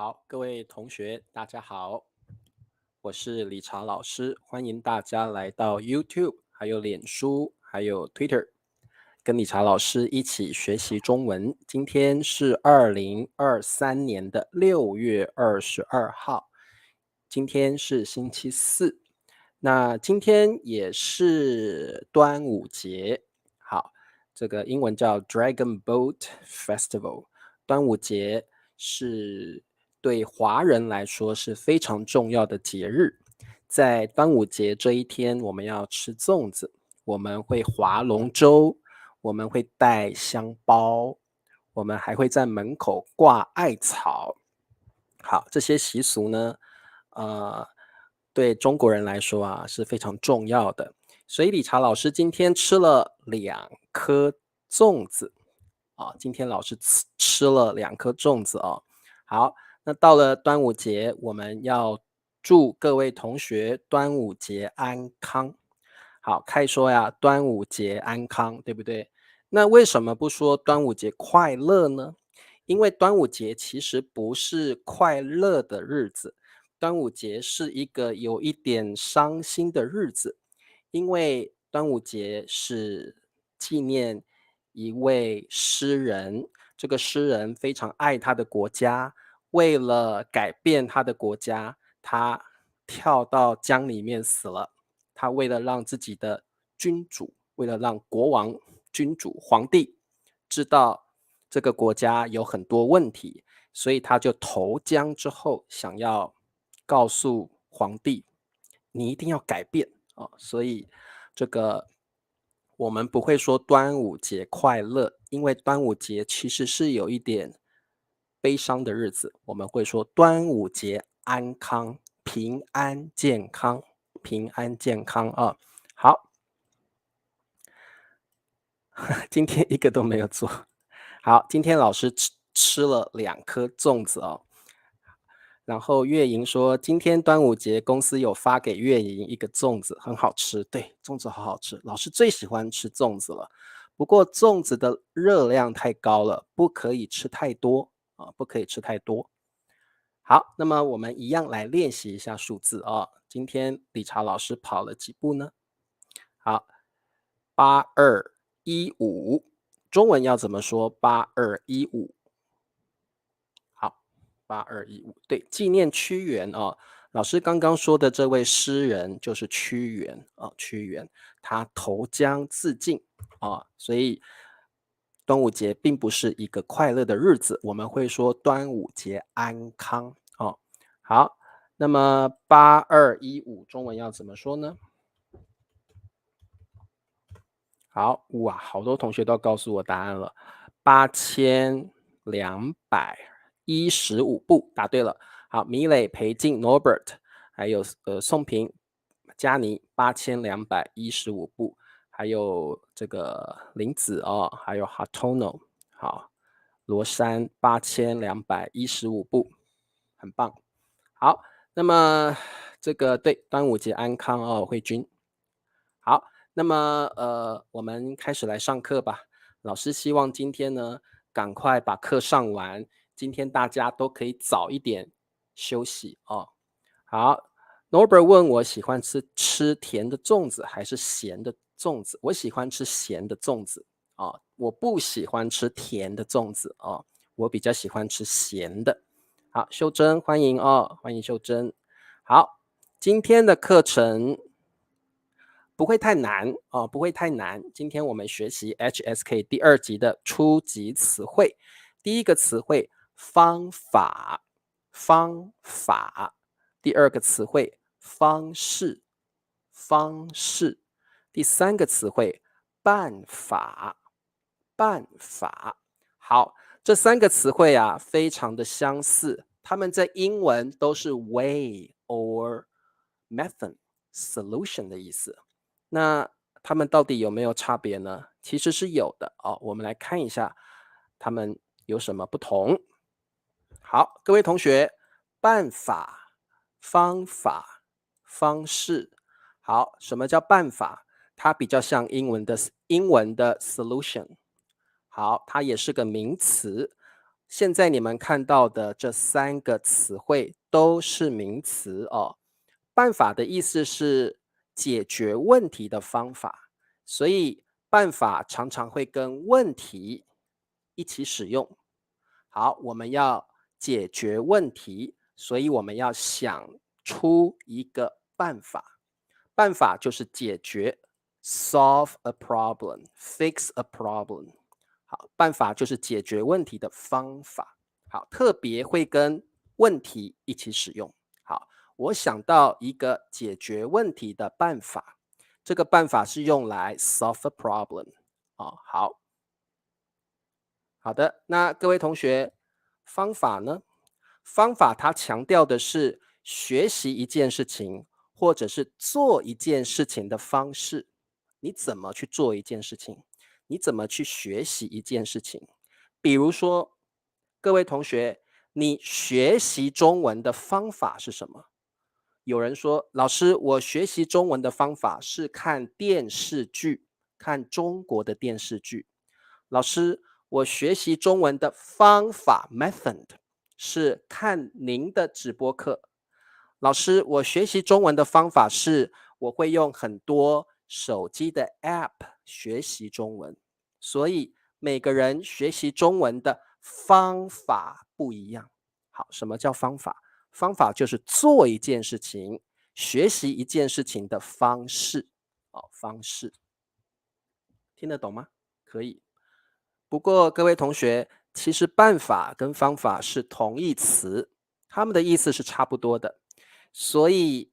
好，各位同学，大家好，我是理查老师，欢迎大家来到 YouTube，还有脸书，还有 Twitter，跟理查老师一起学习中文。今天是2023年的6月22号，今天是星期四，那今天也是端午节。好，这个英文叫 Dragon Boat Festival，端午节是对华人来说是非常重要的节日。在端午节这一天，我们要吃粽子，我们会划龙舟，我们会带香包，我们还会在门口挂艾草。好，这些习俗呢，呃，对中国人来说啊是非常重要的。所以理查老师今天吃了2颗粽子啊，今天老师吃了2颗粽子哦。好，那到了端午节，我们要祝各位同学端午节安康。好，可以说呀，端午节安康，对不对？那为什么不说端午节快乐呢？因为端午节其实不是快乐的日子，端午节是一个有一点伤心的日子，因为端午节是纪念一位诗人，这个诗人非常爱他的国家，为了改变他的国家，他跳到江里面死了。他为了让自己的君主，为了让国王、君主、皇帝知道这个国家有很多问题，所以他就投江之后，想要告诉皇帝，你一定要改变啊！所以这个我们不会说端午节快乐，因为端午节其实是有一点悲伤的日子，我们会说端午节安康、平安健康、平安健康啊。好，今天一个都没有做。好，今天老师吃了2颗粽子哦。然后月莹说，今天端午节公司有发给月莹一个粽子，很好吃。对，粽子好好吃，老师最喜欢吃粽子了。不过粽子的热量太高了，不可以吃太多啊，不可以吃太多。好，那么我们一样来练习一下数字啊。今天理查老师跑了几步呢？好，8215，中文要怎么说？8215。好，8215，对，纪念屈原啊。老师刚刚说的这位诗人就是屈原啊，屈原他投江自尽啊，所以端午节并不是一个快乐的日子，我们会说端午节安康哦。好，那么8215中文要怎么说呢？好，哇，好多同学都告诉我答案了，8215步，答对了。好，米磊、裴静、Norbert，还有宋平、佳妮8215步，还有这个林子哦，还有 Hatono，好，罗山8215步，很棒。好，那么这个对，端午节安康哦，慧君。好，那么我们开始来上课吧。老师希望今天呢，赶快把课上完，今天大家都可以早一点休息哦。好，Norbert 问我喜欢吃甜的粽子还是咸的粽子？我喜欢吃咸的粽子啊，我不喜欢吃甜的粽子啊，我比较喜欢吃咸的。好，秀珍欢迎哦，欢迎秀珍。好，今天的课程不会太难哦，不会太难。今天我们学习 HSK 第2集的初级词汇。第一个词汇方法，方法。第2个词汇方式，方式。第3个词汇办法，办法。好，这3个词汇啊，非常的相似，它们在英文都是 way or method solution 的意思。那它们到底有没有差别呢？其实是有的哦，我们来看一下它们有什么不同。好，各位同学，办法、方法、方式。好，什么叫办法？它比较像英文的 solution。好，它也是个名词。现在你们看到的这3个词汇都是名词哦。办法的意思是解决问题的方法，所以办法常常会跟问题一起使用。好，我们要解决问题，所以我们要想出一个办法。办法就是解决 solve a problem, fix a problem。好，办法就是解决问题的方法。好，特别会跟问题一起使用。好，我想到一个解决问题的办法，这个办法是用来 solve a problem。好好的，那各位同学，方法呢？方法它强调的是学习一件事情，或者是做一件事情的方式。你怎么去做一件事情？你怎么去学习一件事情？比如说，各位同学，你学习中文的方法是什么？有人说，老师，我学习中文的方法是看电视剧，看中国的电视剧。老师，我学习中文的方法 method 是看您的直播课。老师，我学习中文的方法是我会用很多手机的 App 学习中文。所以每个人学习中文的方法不一样。好，什么叫方法？方法就是做一件事情、学习一件事情的方式。方式听得懂吗？可以。不过各位同学，其实办法跟方法是同义词，它们的意思是差不多的。所以，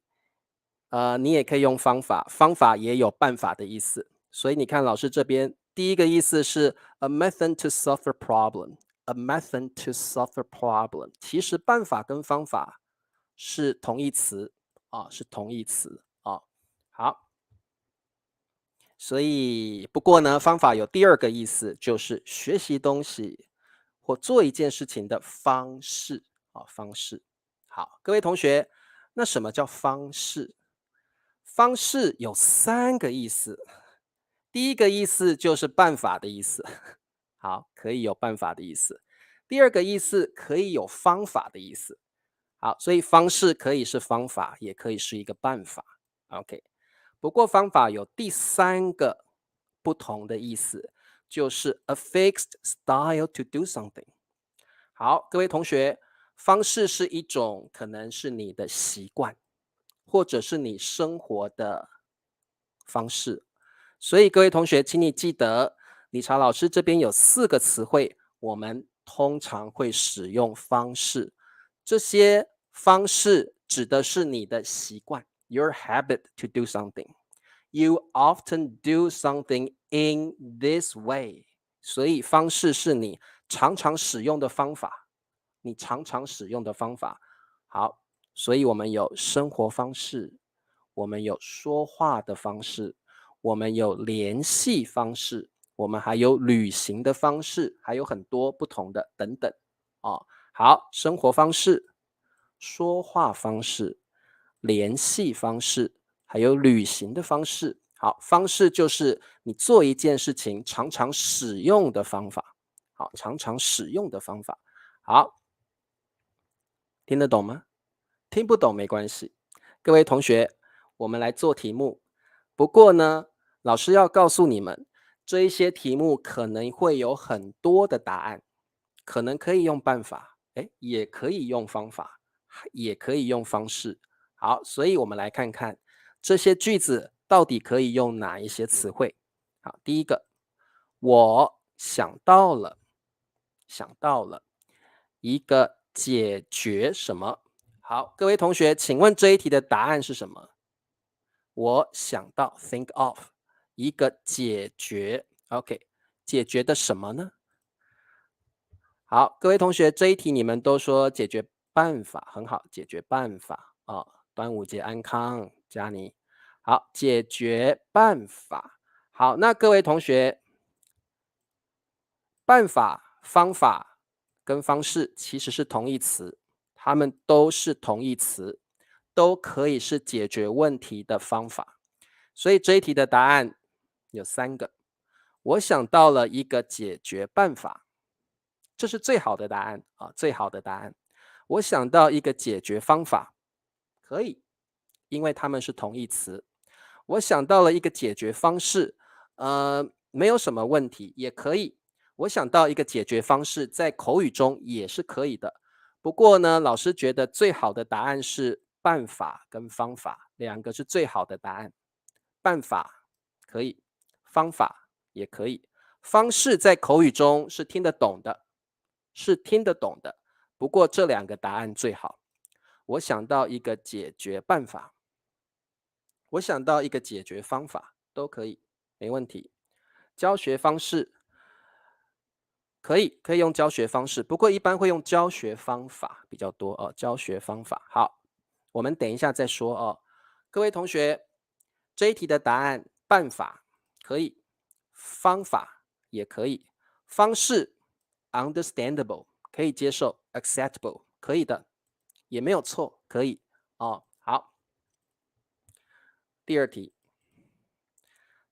你也可以用方法，方法也有办法的意思。所以你看老师这边，第一个意思是 a method to solve a problem，a method to solve a problem。其实办法跟方法是同义词是同义词好。所以，不过呢，方法有第二个意思，就是学习东西或做一件事情的方式方式。好，各位同学，那什么叫方式？方式有3个意思。第一个意思就是办法的意思，好，可以有办法的意思。第二个意思可以有方法的意思。好，所以方式可以是方法，也可以是一个办法。OK。不过方法有第3个不同的意思，就是 a fixed style to do something。好，各位同学，方式是一种可能是你的习惯，或者是你生活的方式。所以各位同学，请你记得，理查老师这边有4个词汇，我们通常会使用方式。这些方式指的是你的习惯 ，your habit to do something。You often do something in this way。所以方式是你常常使用的方法，你常常使用的方法。好，所以我们有生活方式，我们有说话的方式，我们有联系方式，我们还有旅行的方式，还有很多不同的等等好，生活方式、说话方式、联系方式，还有旅行的方式。好，方式就是你做一件事情常常使用的方法。好，常常使用的方法。好，听得懂吗？听不懂没关系。各位同学，我们来做题目。不过呢，老师要告诉你们，这一些题目可能会有很多的答案，可能可以用办法，也可以用方法，也可以用方式。好，所以我们来看看这些句子到底可以用哪一些词汇。好，第一个，我想到了，想到了一个解决什么？好，各位同学，请问这一题的答案是什么？我想到 think of 一个解决，OK，解决的什么呢？好，各位同学，这一题你们都说解决办法很好，解决办法端午节安康，佳妮。好，解决办法。好，那各位同学，办法、方法跟方式其实是同义词，它们都是同义词，都可以是解决问题的方法。所以这一题的答案有3个。我想到了一个解决办法。这是最好的答案啊，最好的答案。我想到一个解决方法，可以，因为它们是同义词。我想到了一个解决方式，没有什么问题，也可以。我想到一个解决方式，在口语中也是可以的。不过呢，老师觉得最好的答案是办法跟方法，两个是最好的答案。办法可以，方法也可以。方式在口语中是听得懂的，是听得懂的。不过这两个答案最好。我想到一个解决办法，我想到一个解决方法，都可以，没问题。教学方式可以用教学方式，不过一般会用教学方法比较多哦。教学方法，好，我们等一下再说哦。各位同学，这一题的答案，办法可以，方法也可以，方式 understandable 可以接受 acceptable 可以的，也没有错，可以哦。好，第二题，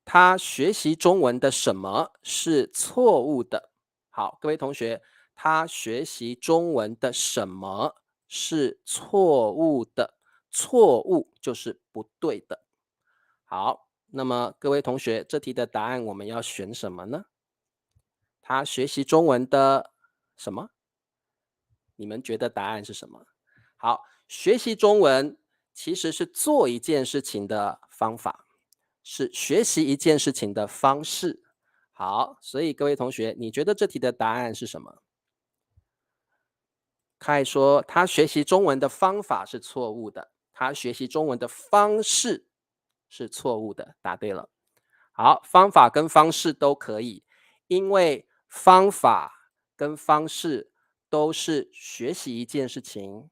他学习中文的什么是错误的？好，各位同学，他学习中文的什么是错误的？错误就是不对的。好，那么各位同学，这题的答案我们要选什么呢？他学习中文的什么？你们觉得答案是什么？好，学习中文其实是做一件事情的方法，是学习一件事情的方式。好，所以各位同学，你觉得这题的答案是什么？凯说他学习中文的方法是错误的，他学习中文的方式是错误的，答对了。好，方法跟方式都可以，因为方法跟方式都是学习一件事情、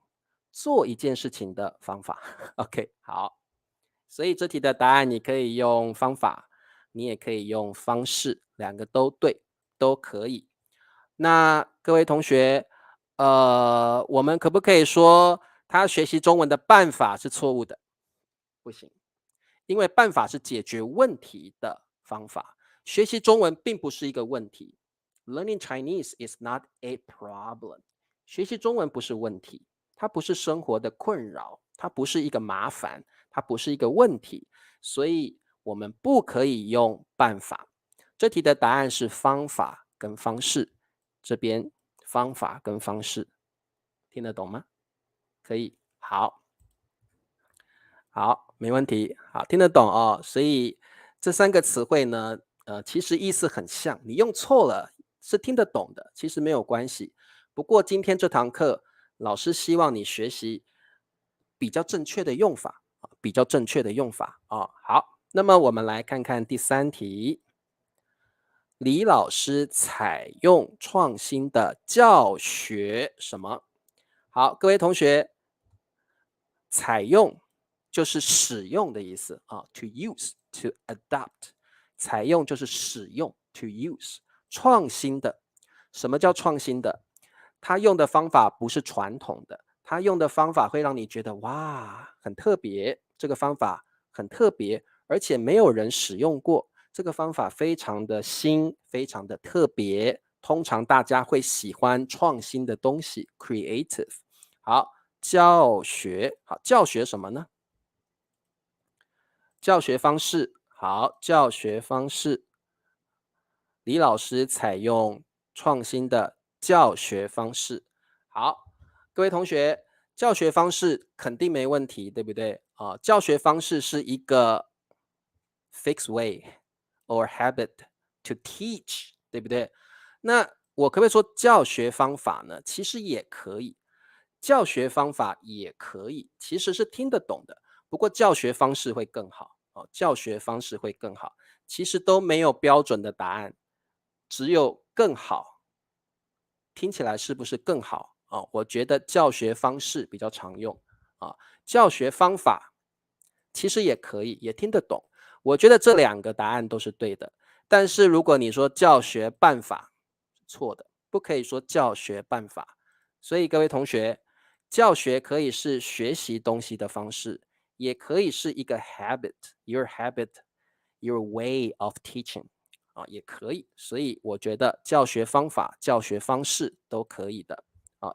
做一件事情的方法。OK，好，所以这题的答案你可以用方法，你也可以用方式，两个都对，都可以。那各位同学，我们可不可以说他学习中文的办法是错误的？不行。因为办法是解决问题的方法，学习中文并不是一个问题。Learning Chinese is not a problem。学习中文不是问题，它不是生活的困扰，它不是一个麻烦，它不是一个问题，所以我们不可以用办法。这题的答案是方法跟方式，这边方法跟方式，听得懂吗？可以，好。好，没问题。好，听得懂哦。所以这三个词汇呢，其实意思很像，你用错了是听得懂的，其实没有关系。不过今天这堂课，老师希望你学习比较正确的用法啊，比较正确的用法啊。好，那么我们来看看第三题。李老师采用创新的教学什么？好，各位同学，采用就是使用的意思啊，to use to adopt，采用就是使用 to use，创新的，什么叫创新的？他用的方法不是传统的，他用的方法会让你觉得哇，很特别，这个方法很特别，而且没有人使用过，这个方法非常的新，非常的特别，通常大家会喜欢创新的东西，creative。好，教学，好，教学什么呢？教学方式，好，教学方式，李老师采用创新的教学方式。好，各位同学，教学方式肯定没问题，对不对？啊，教学方式是一个 fixed way or habit to teach，对不对？那我可不可以说教学方法呢？其实也可以，教学方法也可以，其实是听得懂的。不过教学方式会更好哦，教学方式会更好。其实都没有标准的答案，只有更好。听起来是不是更好啊？我觉得教学方式比较常用啊，教学方法其实也可以，也听得懂。我觉得这两个答案都是对的。但是如果你说教学办法，错的，不可以说教学办法。所以各位同学，教学可以是学习东西的方式，也可以是一个 habit，your habit，your way of teaching。也可以。所以我觉得教学方法、教学方式都可以的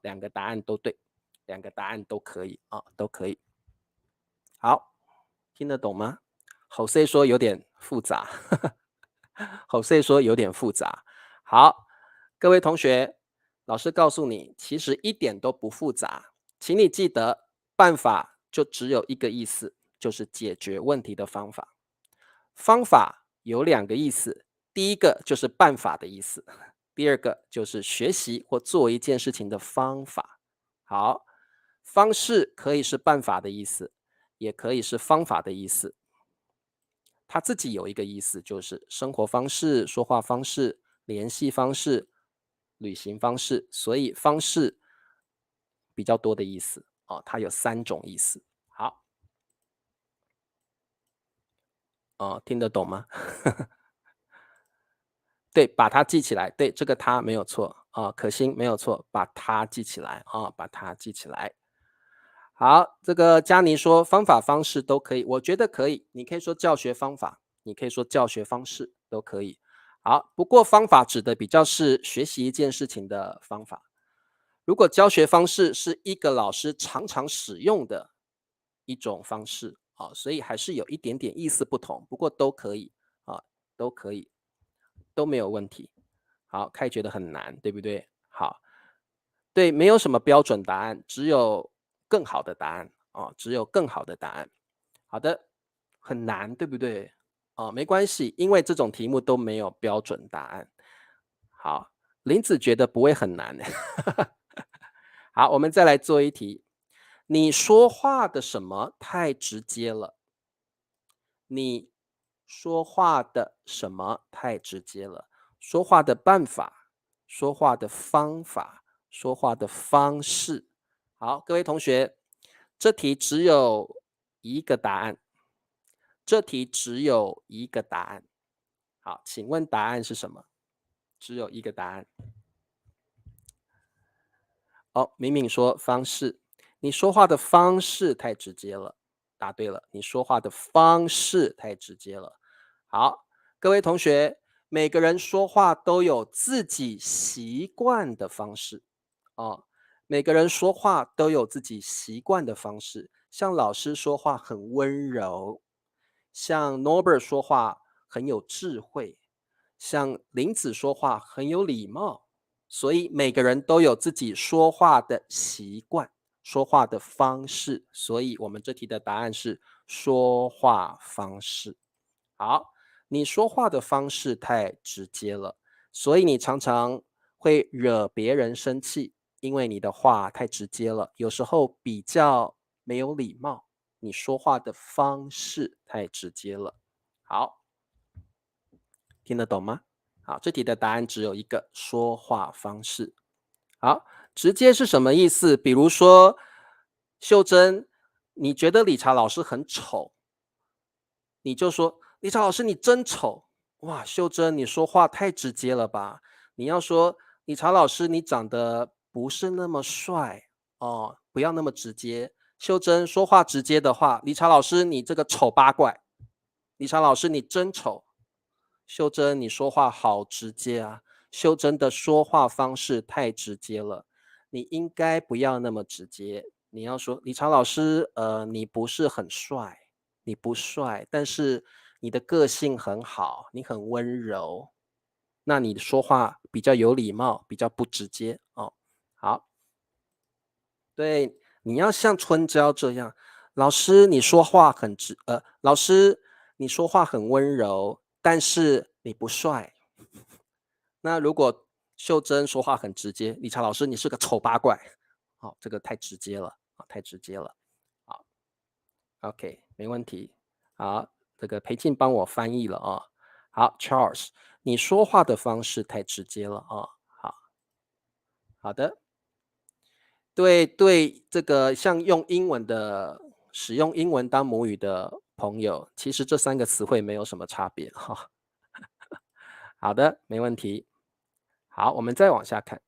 两个答案都对，两个答案都可以都可以。好，听得懂吗？Jose 说有点复杂，Jose 说有点复杂。好，各位同学，老师告诉你，其实一点都不复杂，请你记得，办法就只有一个意思，就是解决问题的方法。方法有两个意思，第一个就是办法的意思，第二个就是学习或做一件事情的方法。好，方式可以是办法的意思，也可以是方法的意思。它自己有一个意思，就是生活方式、说话方式、联系方式、旅行方式，所以方式比较多的意思它有3种意思。好，听得懂吗？对，把它记起来。对，这个它没有错可心没有错，把它记起来把它记起来。好，这个佳妮说方法方式都可以，我觉得可以。你可以说教学方法，你可以说教学方式都可以。好，不过方法指的比较是学习一件事情的方法。如果教学方式是一个老师常常使用的一种方式所以还是有一点点意思不同，不过都可以都可以，都没有问题。好，开觉得很难，对不对？好，对，没有什么标准答案，只有更好的答案只有更好的答案。好的，很难，对不对？没关系，因为这种题目都没有标准答案。好，林子觉得不会很难。好，我们再来做一题。你说话的什么太直接了？你说话的什么太直接了？说话的办法，说话的方法，说话的方式。好，各位同学，这题只有一个答案。这题只有一个答案。好，请问答案是什么？只有一个答案。敏敏说方式，你说话的方式太直接了。答对了，你说话的方式太直接了。好，各位同学，每个人说话都有自己习惯的方式每个人说话都有自己习惯的方式。像老师说话很温柔，像 Norbert 说话很有智慧，像林子说话很有礼貌。所以每个人都有自己说话的习惯，说话的方式。所以我们这题的答案是说话方式。好，你说话的方式太直接了，所以你常常会惹别人生气，因为你的话太直接了，有时候比较没有礼貌。你说话的方式太直接了。好，听得懂吗？好，这题的答案只有一个，说话方式。好，直接是什么意思？比如说，秀珍，你觉得理查老师很丑，你就说理查老师你真丑。哇，秀珍，你说话太直接了吧？你要说理查老师你长得不是那么帅不要那么直接。秀珍说话直接的话，理查老师你这个丑八怪，理查老师你真丑。秀珍，你说话好直接啊！秀珍的说话方式太直接了，你应该不要那么直接。你要说，理查老师，你不是很帅，你不帅，但是你的个性很好，你很温柔，那你说话比较有礼貌，比较不直接好，对，你要像春娇这样，老师你说话很老师你说话很温柔，但是你不帅。那如果秀珍说话很直接，理查老师你是个丑八怪，好，这个太直接了太直接了。好，OK，没问题。好，这个裴静帮我翻译了好，Charles，你说话的方式太直接了好，好的。对对，这个像用英文的使用英文当母语的朋友，其实这3个词汇没有什么差别好的，没问题。好，我们再往下看。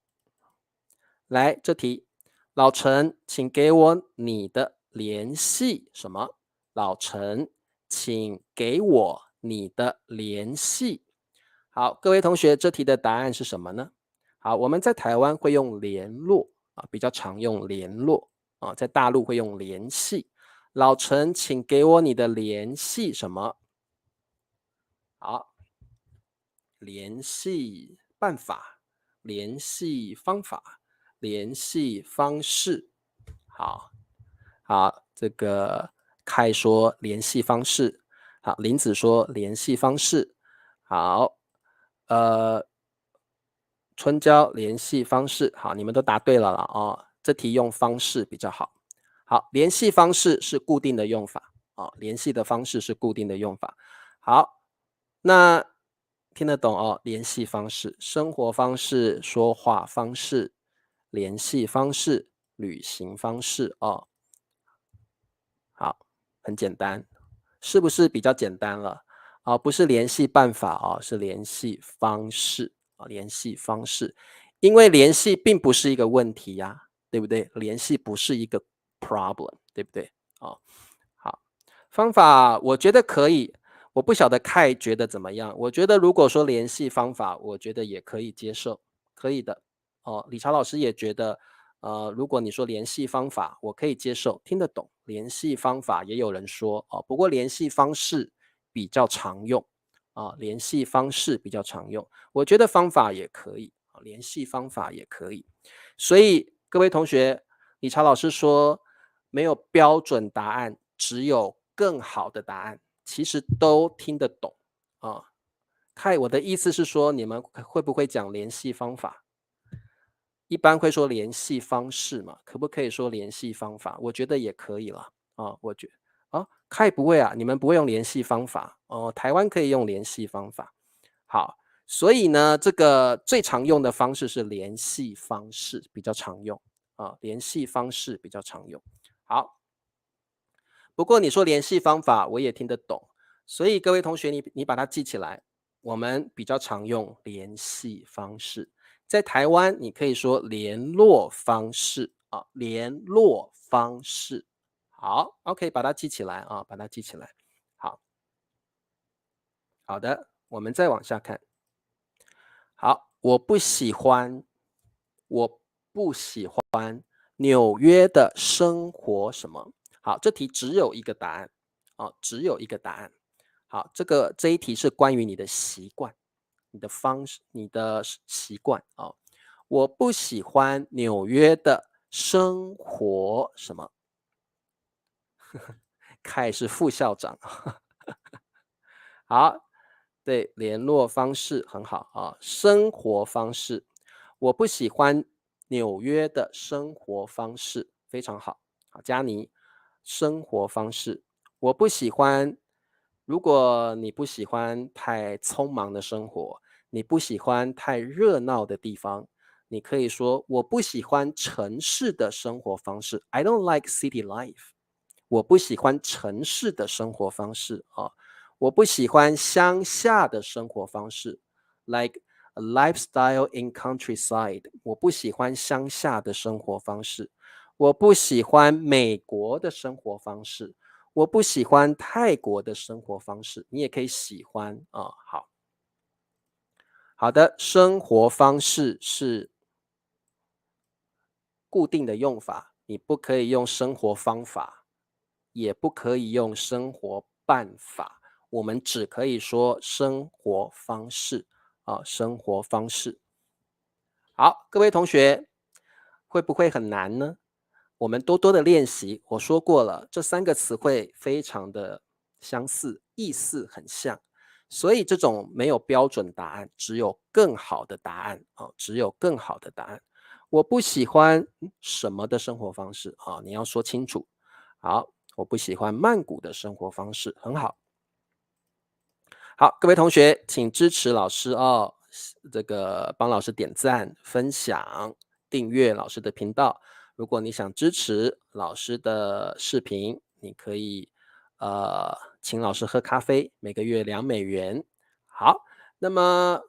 来，这题，老陈，请给我你的联系什么？老陈，请给我你的联系。好，各位同学，这题的答案是什么呢？好，我们在台湾会用联络啊，比较常用联络啊，在大陆会用联系。老陈，请给我你的联系什么？好，联系办法、联系方法、联系方式。好，好，这个凯说联系方式，好，林子说联系方式，好，春娇联系方式，好，你们都答对了啦哦，这题用方式比较好。好，联系方式是固定的用法哦，联系的方式是固定的用法。好，那听得懂哦？联系方式、生活方式、说话方式、联系方式、旅行方式哦。好，很简单，是不是比较简单了？啊，不是联系办法哦，是联系方式啊，联系方式。因为联系并不是一个问题呀，对不对？联系不是一个 problem，对不对？哦，好，方法我觉得可以，我不晓得凯觉得怎么样。我觉得如果说联系方法，我觉得也可以接受，可以的。哦，理查老师也觉得，如果你说联系方法，我可以接受，听得懂。联系方法也有人说哦，不过联系方式比较常用啊，联系方式比较常用。我觉得方法也可以啊，联系方法也可以。所以各位同学，理查老师说没有标准答案，只有更好的答案，其实都听得懂啊。我的意思是说，你们会不会讲联系方法？一般会说联系方式嘛，可不可以说联系方法？我觉得也可以了啊，凯不会啊，你们不会用联系方法哦，台湾可以用联系方法。好，所以呢，这个最常用的方式是联系方式比较常用啊，联系方式比较常用。好，不过你说联系方法，我也听得懂，所以各位同学，你把它记起来，我们比较常用联系方式。在台湾，你可以说联络方式啊，联络方式。好，OK，把它记起来啊，把它记起来。好，好的，我们再往下看。好，我不喜欢纽约的生活什么？好，这题只有一个答案啊，只有一个答案。好，这一题是关于你的习惯、你的方式、你的习惯啊。我不喜欢纽约的生活什么？凯是副校长。好，对，联络方式很好啊，生活方式，我不喜欢纽约的生活方式，非常好。好，佳妮，生活方式，我不喜欢。如果你不喜欢太匆忙的生活，你不喜欢太热闹的地方，你可以说我不喜欢城市的生活方式。I don't like city life。我不喜欢城市的生活方式啊。我不喜欢乡下的生活方式，like a lifestyle in countryside。我不喜欢乡下的生活方式，我不喜欢美国的生活方式，我不喜欢泰国的生活方式。你也可以喜欢啊。好好的，生活方式是固定的用法，你不可以用生活方法，也不可以用生活办法，我们只可以说生活方式啊，生活方式。好，各位同学，会不会很难呢？我们多多的练习。我说过了，这三个词汇非常的相似，意思很像，所以这种没有标准答案，只有更好的答案啊，只有更好的答案。我不喜欢什么的生活方式啊，你要说清楚。好，我不喜欢曼谷的生活方式，很好。好，各位同学，请支持老师哦，这个帮老师点赞、分享、订阅老师的频道。如果你想支持老师的视频，你可以请老师喝咖啡，每个月2美元。好，那么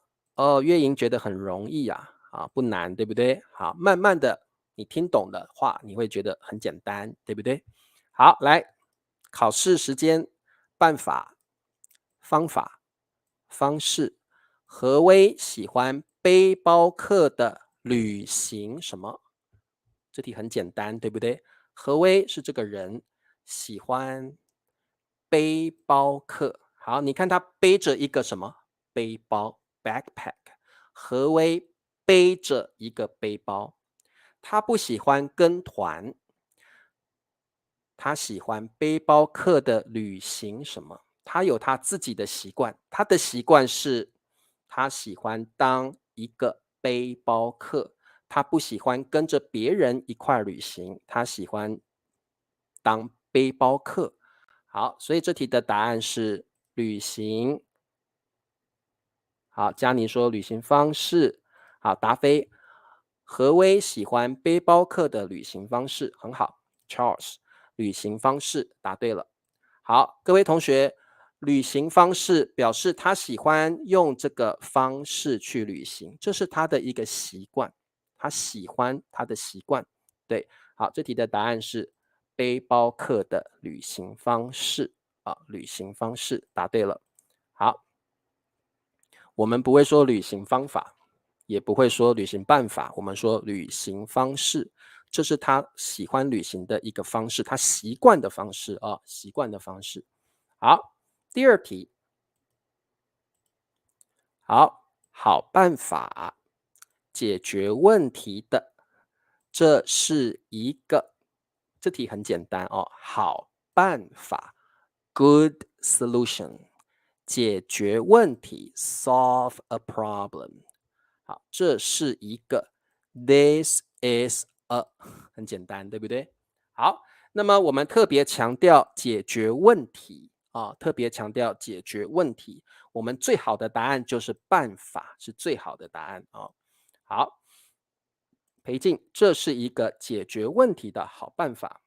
月莹觉得很容易啊，不难，对不对？好，慢慢的你听懂的话，你会觉得很简单，对不对？好，来，考试时间，办法、方法、方式、何威喜欢背包客的旅行什么？这题很简单，对不对？何威是这个人，喜欢背包客。好，你看他背着一个什么背包 （backpack）？何威背着一个背包，他不喜欢跟团，他喜欢背包客的旅行什么？他有他自己的习惯，他的习惯是，他喜欢当一个背包客，他不喜欢跟着别人一块旅行，他喜欢当背包客。好，所以这题的答案是旅行。好，佳妮说旅行方式。好，答非。何威喜欢背包客的旅行方式，很好。Charles，旅行方式答对了。好，各位同学，旅行方式表示他喜欢用这个方式去旅行，这是他的一个习惯，他喜欢他的习惯。对，好，这题的答案是背包客的旅行方式啊，旅行方式答对了。好。我们不会说旅行方法，也不会说旅行办法，我们说旅行方式，这是他喜欢旅行的一个方式，他习惯的方式啊，习惯的方式。好，第二题，好办法解决问题的，这是一个，这题很简单哦，好办法 ，good solution，解决问题 ，solve a problem。好，这是一个 ，this is a，很简单，对不对？好，那么我们特别强调解决问题啊，特别强调解决问题。我们最好的答案就是办法，是最好的答案啊。好，裴静，这是一个解决问题的好办法。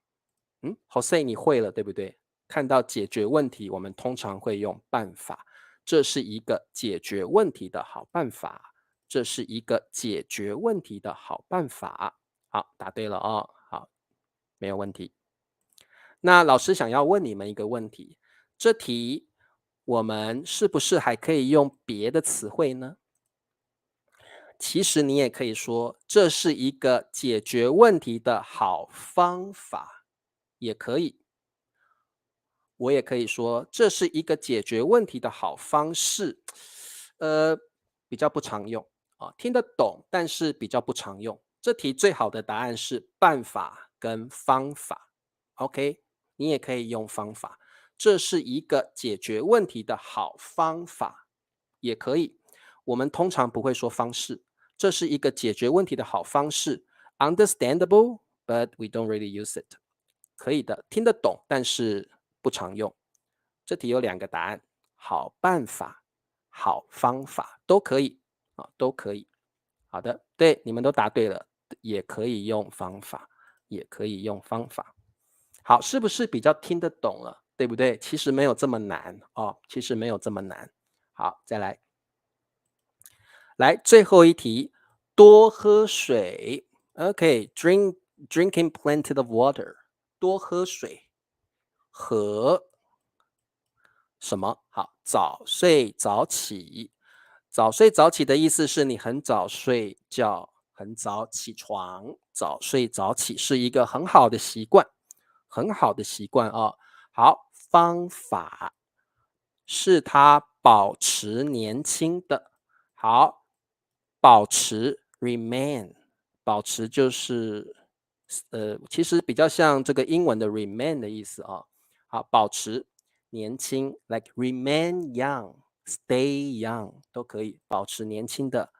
Jose 你会了，对不对？看到解决问题，我们通常会用办法。这是一个解决问题的好办法。这是一个解决问题的好办法。好，答对了哦。好，没有问题。那老师想要问你们一个问题：这题我们是不是还可以用别的词汇呢？其实你也可以说，这是一个解决问题的好方法，也可以。我也可以说，这是一个解决问题的好方式，比较不常用啊，听得懂，但是比较不常用。这题最好的答案是办法跟方法。OK，你也可以用方法，这是一个解决问题的好方法，也可以。我们通常不会说方式，这是一个解决问题的好方式，understandable, but we don't really use it。可以的，听得懂，但是不常用。这题有两个答案，好办法、好方法都可以啊，都可以。好的，对，你们都答对了，也可以用方法，也可以用方法。好，是不是比较听得懂了？对不对？其实没有这么难哦，其实没有这么难。好，再来，来最后一题，多喝水。OK，drinking plenty of water，多喝水和什么？好，早睡早起。早睡早起的意思是你很早睡觉，很早起床。早睡早起是一个很好的习惯，很好的习惯哦。好，方法是他保持年轻的。好，保持 remain，保持就是其实比较像这个英文的 remain 的意思啊。好，保持年轻，like remain young，stay young 都可以，保持年轻的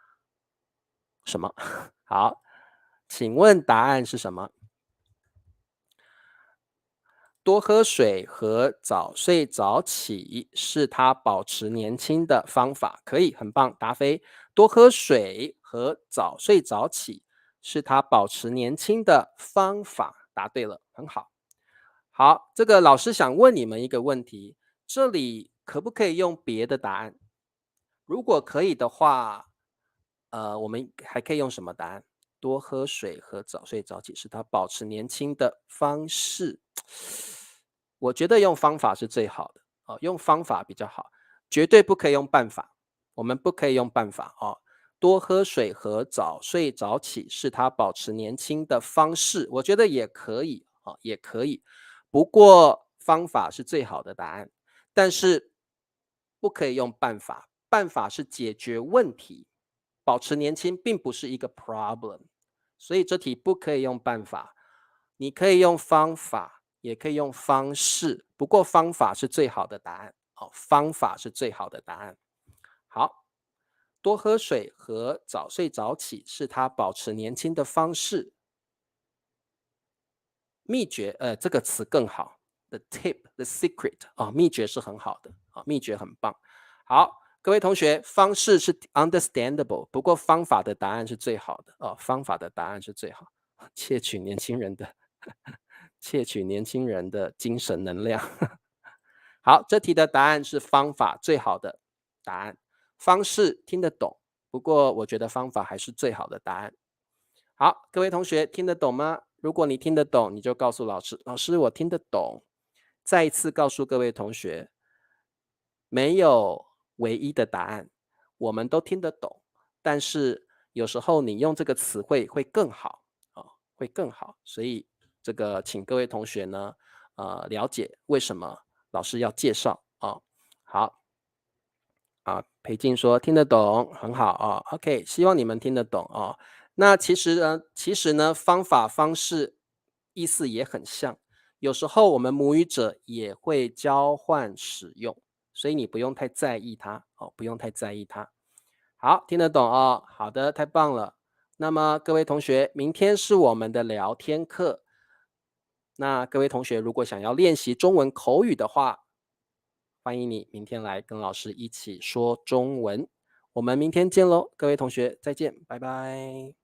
什么？好，请问答案是什么？多喝水和早睡早起是他保持年轻的方法，可以，很棒，答非。多喝水和早睡早起是他保持年轻的方法，答对了，很好。好，这个老师想问你们一个问题，这里可不可以用别的答案？如果可以的话，我们还可以用什么答案？多喝水和早睡早起是他保持年轻的方式。我觉得用方法是最好的，用方法比较好，绝对不可以用办法。我们不可以用办法哦。多喝水和早睡早起是他保持年轻的方式，我觉得也可以啊，也可以。不过方法是最好的答案，但是不可以用办法，办法是解决问题，保持年轻并不是一个 problem，所以这题不可以用办法，你可以用方法，也可以用方式，不过方法是最好的答案。哦，方法是最好的答案。好，多喝水和早睡早起是他保持年轻的方式。秘诀，这个词更好，the tip，the secret 啊，秘诀是很好的啊，秘诀很棒。好，各位同学，方式是 understandable，不过方法的答案是最好的哦，方法的答案是最好，窃取年轻人的窃取年轻人的精神能量。好，这题的答案是方法最好的答案，方式听得懂，不过我觉得方法还是最好的答案。好，各位同学听得懂吗？如果你听得懂，你就告诉老师，老师我听得懂。再一次告诉各位同学，没有唯一的答案，我们都听得懂，但是有时候你用这个词汇会更好啊，会更好。所以这个请各位同学呢，了解为什么老师要介绍啊。好，啊，裴静说听得懂，很好啊。OK，希望你们听得懂啊。那其实呢，方法方式意思也很像，有时候我们母语者也会交换使用，所以你不用太在意它哦，不用太在意它。好，听得懂哦。好的，太棒了。那么各位同学，明天是我们的聊天课。那各位同学如果想要练习中文口语的话，欢迎你明天来跟老师一起说中文。我们明天见喽，各位同学，再见，拜拜。